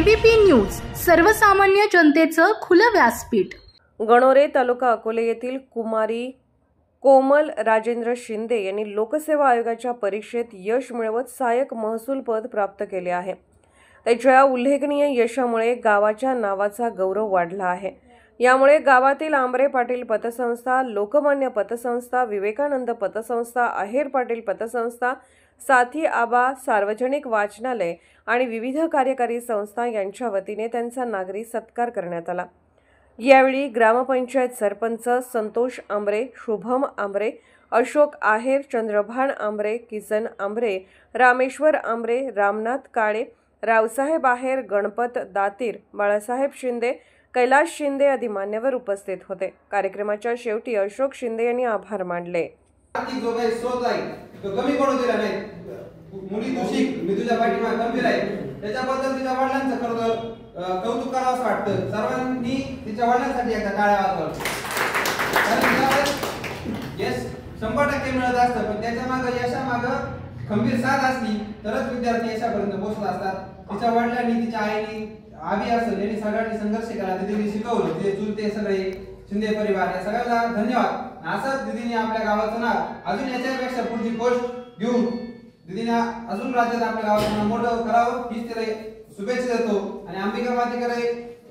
ABP news, सर्वसामान्य जनतेचं खुलं व्यासपीठ। गणोरे तालुका अकोले येथील कुमारी कोमल राजेंद्र शिंदे यांनी लोकसेवा आयोगाच्या परीक्षेत यश मिळवत सहाय्यक महसूल पद प्राप्त केले आहे। त्याच्या उल्लेखनीय यशामुळे गावाच्या नावाचा गौरव वाढला आहे। यामुळे गावातील आंबरे पाटील पतसंस्था, लोकमान्य पतसंस्था, विवेकानंद पतसंस्था, आहेर पाटील पतसंस्था, साथी आबा सार्वजनिक वाचनालय आणि विविध कार्यकारी संस्था यांच्या वतीने त्यांचा नागरी सत्कार करण्यात आला। यावेळी ग्रामपंचायत सरपंच संतोष आंबरे, शुभम आंबरे, अशोक आहेर, चंद्रभान आंबरे, किसन आंबरे, रामेश्वर आंबरे, रामनाथ काळे, रावसाहेब आहेर, गणपत दातीर, बाळासाहेब शिंदे, कैलाश शिंदे आदी मान्यवर उपस्थित होते। कार्यक्रमाच्या शेवटी अशोक शिंदे यांनी आभार मानले। आर्थिक जो काही स्रोत आहे तो कमी पडू दिला नाही। मुली तू शिक, मी तुझ्या पाठीमागे खंबीर आहे, त्याच्याबद्दल तुझ्या वडिलांचं खरं कौतुक करावं असं वाटतं। सर्वांनी तिच्या वडिलांसाठी एकदा टाळ्या वाजवाव्या। यश 100% मिळत असतं, पण त्याच्या मागे यशामागं खंबीर साथ असली तरच विद्यार्थी यशापर्यंत पोहोचत असतात। तिच्या वडिलांनी, तिच्या आईनी, आभी असेल यांनी सगळ्यांनी संघर्ष केला, तिने शिकवलं, तिचे चुलते सगळे शिंदे परिवार या सगळ्यांना धन्यवाद। असंच दीदीने आपल्या गावाचं नाव अजून याच्यापेक्षा पुढची पोस्ट घेऊन दीदीने अजून राज्यात आपल्या गावाचं नाव मोठं करावं हीच तिला शुभेच्छा देतो। आणि अंबिका मातेकडे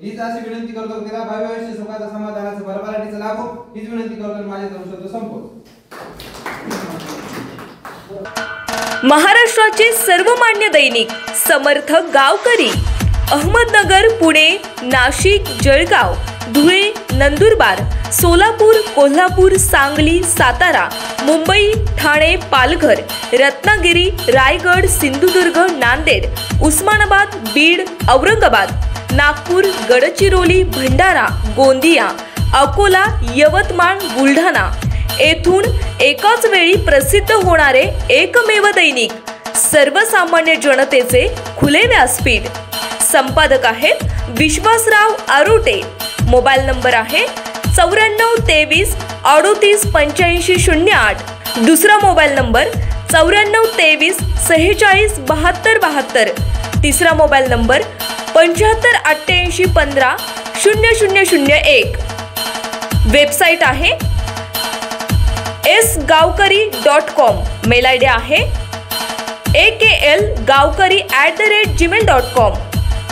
हीच अशी विनंती करतो, तिला भविष्य सुखाचा समाधानाचं भरभराटीचं लाभो हीच विनंती करतो। माझे शब्द संपवतो। महाराष्ट्राचे सर्वमान्य दैनिक समर्थ गावकरी, अहमदनगर, पुणे, नाशिक, जळगाव, धुळे, नंदुरबार, सोलापूर, कोल्हापूर, सांगली, सातारा, मुंबई, ठाणे, पालघर, रत्नागिरी, रायगड, सिंधुदुर्ग, नांदेड, उस्मानाबाद, बीड, औरंगाबाद, नागपूर, गडचिरोली, भंडारा, गोंदिया, अकोला, यवतमाळ, बुलढाणा येथून एकाच वेळी प्रसिद्ध होणारे एकमेव दैनिक, सर्वसामान्य जनतेचे खुले व्यासपीठ। संपादक आहेत विश्वासराव आरोटे। मोबाईल नंबर आहे 94 23 38 85 08। दुसरा मोबाईल नंबर 94 23 46 72 72। तिसरा मोबाईल नंबर 75 88 15 0001। वेबसाईट आहे sgavkari.com। मेल आयडी आहे aklgavkari@gmail.com।